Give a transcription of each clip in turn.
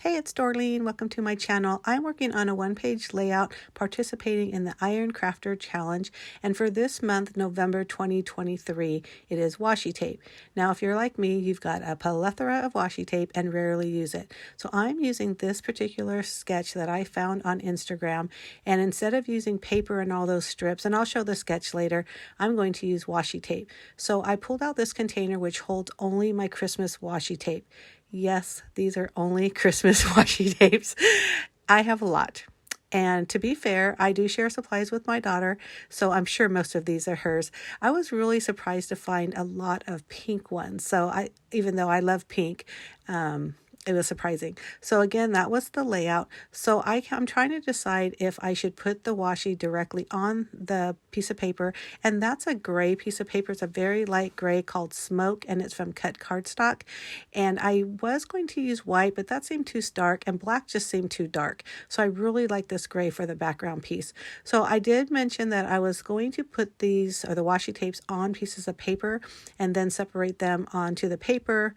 Hey, it's Dorleen. Welcome to my channel. I'm working on a one-page layout participating in the Iron Crafter Challenge, and for this month, November 2023, it is washi tape. Now, if you're like me, you've got a plethora of washi tape and rarely use it. So I'm using this particular sketch that I found on Instagram, and instead of using paper and all those strips, and I'll show the sketch later, I'm going to use washi tape. So I pulled out this container which holds only my Christmas washi tape. Yes, these are only Christmas washi tapes. I have a lot. And to be fair, I do share supplies with my daughter, so I'm sure most of these are hers. I was really surprised to find a lot of pink ones. So even though I love pink, it was surprising. So again, that was the layout. So I'm trying to decide if I should put the washi directly on the piece of paper. And that's a gray piece of paper. It's a very light gray called Smoke, and it's from Cut Cardstock. And I was going to use white, but that seemed too stark, and black just seemed too dark. So I really like this gray for the background piece. So I did mention that I was going to put these, or the washi tapes, on pieces of paper and then separate them onto the paper,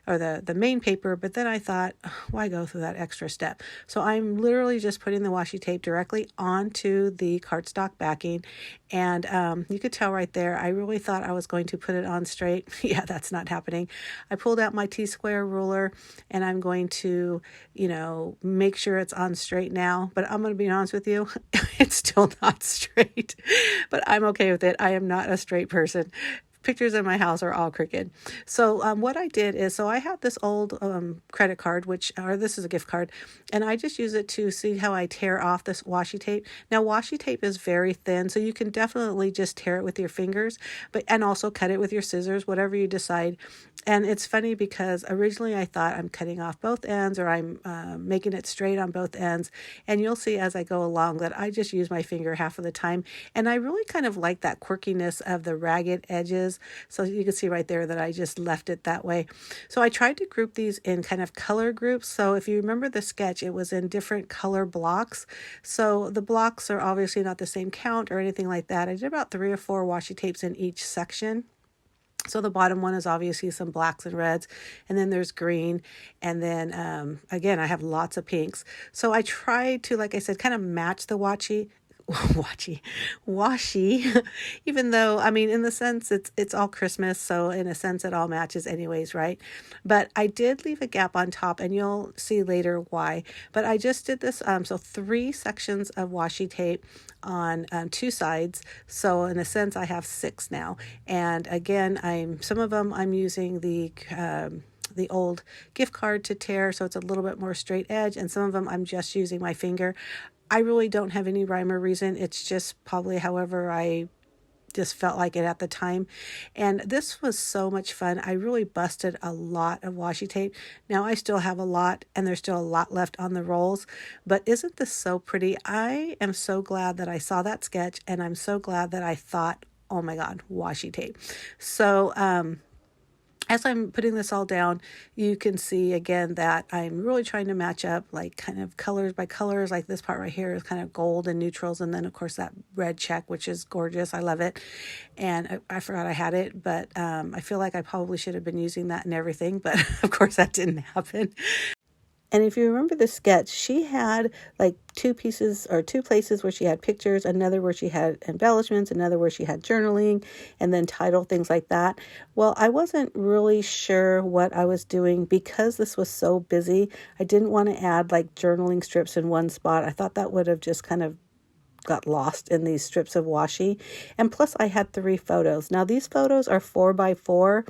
or the main paper, but then I thought, why go through that extra step? So I'm literally just putting the washi tape directly onto the cardstock backing, and you could tell right there, I really thought I was going to put it on straight. Yeah, that's not happening. I pulled out my T-square ruler, and I'm going to, make sure it's on straight now, but I'm going to be honest with you, it's still not straight, but I'm okay with it. I am not a straight person. Pictures in my house are all crooked. So what I did is, I have this old credit card, or this is a gift card, and I just use it to see how I tear off this washi tape. Now, washi tape is very thin, so you can definitely just tear it with your fingers, and also cut it with your scissors, whatever you decide. And it's funny because originally I thought I'm cutting off both ends, or I'm making it straight on both ends. And you'll see as I go along that I just use my finger half of the time. And I really kind of like that quirkiness of the ragged edges. So you can see right there that I just left it that way. So I tried to group these in kind of color groups. So if you remember the sketch, it was in different color blocks. So the blocks are obviously not the same count or anything like that. I did about 3 or 4 washi tapes in each section. So the bottom one is obviously some blacks and reds, and then there's green, and then again, I have lots of pinks. So I tried to, like I said, kind of match the washi, even though, I mean, in the sense it's all Christmas, so in a sense it all matches anyways, right? But I did leave a gap on top, and you'll see later why. But I just did this, so 3 sections of washi tape on 2 sides. So in a sense, I have 6 now. And again, some of them I'm using the old gift card to tear, so it's a little bit more straight edge, and some of them I'm just using my finger. I really don't have any rhyme or reason. It's just probably however I just felt like it at the time. And this was so much fun. I really busted a lot of washi tape. Now I still have a lot, and there's still a lot left on the rolls, but isn't this so pretty? I am so glad that I saw that sketch, and I'm so glad that I thought, oh my God, washi tape. So, as I'm putting this all down, you can see again that I'm really trying to match up like kind of colors by colors. Like this part right here is kind of gold and neutrals. And then of course that red check, which is gorgeous. I love it. And I forgot I had it, but I feel like I probably should have been using that and everything. But of course that didn't happen. And if you remember the sketch, she had like 2 pieces or 2 places where she had pictures, another where she had embellishments, another where she had journaling, and then title, things like that. Well, I wasn't really sure what I was doing because this was so busy. I didn't want to add like journaling strips in one spot. I thought that would have just kind of got lost in these strips of washi. And plus I had 3 photos. Now these photos are 4x4,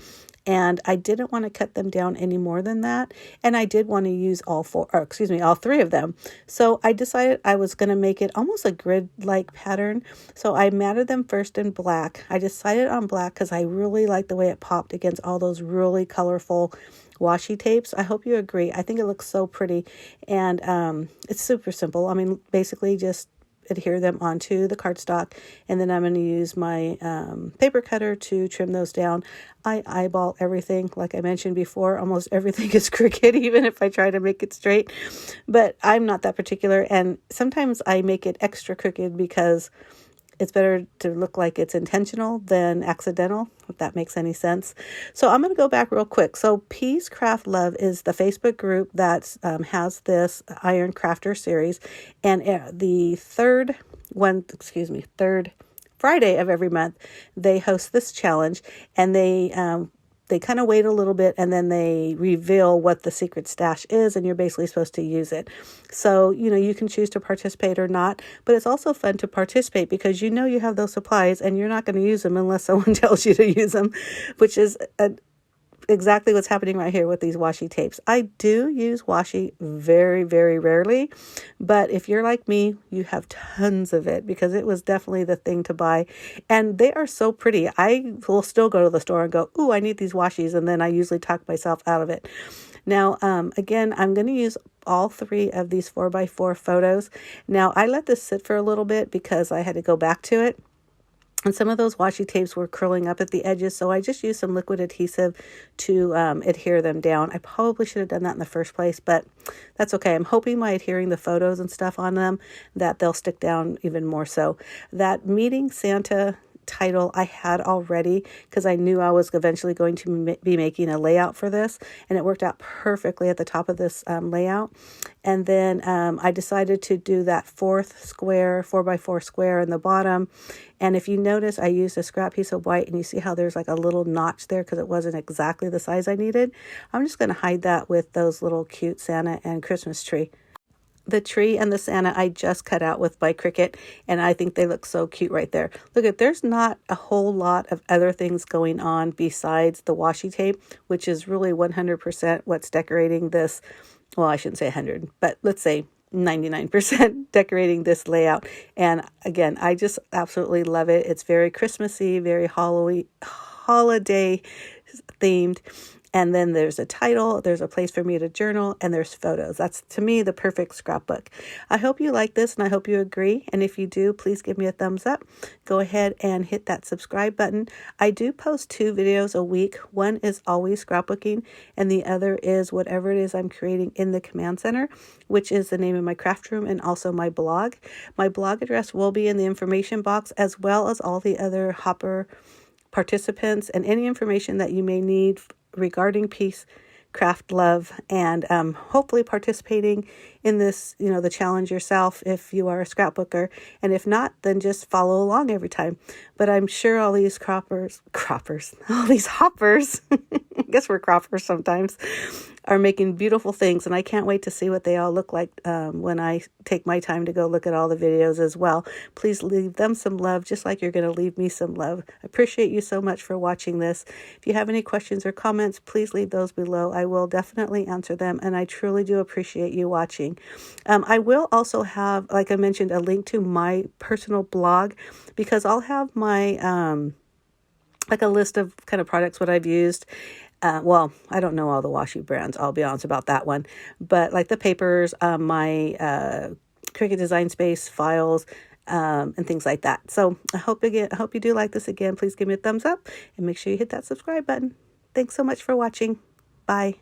and I didn't want to cut them down any more than that. And I did want to use all 3 of them. So I decided I was going to make it almost a grid-like pattern. So I matted them first in black. I decided on black because I really like the way it popped against all those really colorful washi tapes. I hope you agree. I think it looks so pretty. And it's super simple. I mean, basically just adhere them onto the cardstock, and then I'm going to use my paper cutter to trim those down. I eyeball everything. Like I mentioned before, almost everything is crooked, even if I try to make it straight. But I'm not that particular, and sometimes I make it extra crooked because It's better to look like it's intentional than accidental, if that makes any sense. So I'm going to go back real quick. So Peace Craft Love is the Facebook group that has this Iron Crafter series. And the third Friday of every month, they host this challenge, and they kind of wait a little bit, and then they reveal what the secret stash is, and you're basically supposed to use it. So, you can choose to participate or not, but it's also fun to participate because you have those supplies and you're not going to use them unless someone tells you to use them, which is exactly what's happening right here with these washi tapes. I do use washi very, very rarely, but if you're like me, you have tons of it because it was definitely the thing to buy. And they are so pretty. I will still go to the store and go, ooh, I need these washis. And then I usually talk myself out of it. Now, again, I'm going to use all 3 of these 4x4 photos. Now, I let this sit for a little bit because I had to go back to it. And some of those washi tapes were curling up at the edges, so I just used some liquid adhesive to adhere them down. I probably should have done that in the first place, but that's okay. I'm hoping by adhering the photos and stuff on them that they'll stick down even more so. That Meeting Santa title I had already because I knew I was eventually going to be making a layout for this, and it worked out perfectly at the top of this layout. And then I decided to do that 4th square, 4x4 square in the bottom. And if you notice, I used a scrap piece of white, and you see how there's like a little notch there because it wasn't exactly the size I needed. I'm just going to hide that with those little cute Santa and Christmas tree. The tree and the Santa I just cut out with my Cricut, and I think they look so cute right there. Look, there's not a whole lot of other things going on besides the washi tape, which is really 100% what's decorating this. Well, I shouldn't say 100, but let's say 99% decorating this layout. And again, I just absolutely love it. It's very Christmassy, very holiday themed. And then there's a title, there's a place for me to journal, and there's photos. That's, to me, the perfect scrapbook. I hope you like this, and I hope you agree. And if you do, please give me a thumbs up. Go ahead and hit that subscribe button. I do post 2 videos a week. One is always scrapbooking, and the other is whatever it is I'm creating in the command center, which is the name of my craft room and also my blog. My blog address will be in the information box, as well as all the other Hopper participants and any information that you may need regarding Peace Craft Love, and hopefully participating in this, the challenge yourself if you are a scrapbooker. And if not, then just follow along every time. But I'm sure all these all these hoppers, I guess we're croppers sometimes, are making beautiful things. And I can't wait to see what they all look like when I take my time to go look at all the videos as well. Please leave them some love, just like you're going to leave me some love. I appreciate you so much for watching this. If you have any questions or comments, please leave those below. I will definitely answer them, and I truly do appreciate you watching. I will also have, like I mentioned, a link to my personal blog, because I'll have my like a list of kind of products what I've used. Well, I don't know all the washi brands, I'll be honest about that one, but like the papers, my Cricut Design Space files, and things like that. So I hope you do like this. Again, please give me a thumbs up and make sure you hit that subscribe button. Thanks so much for watching. Bye.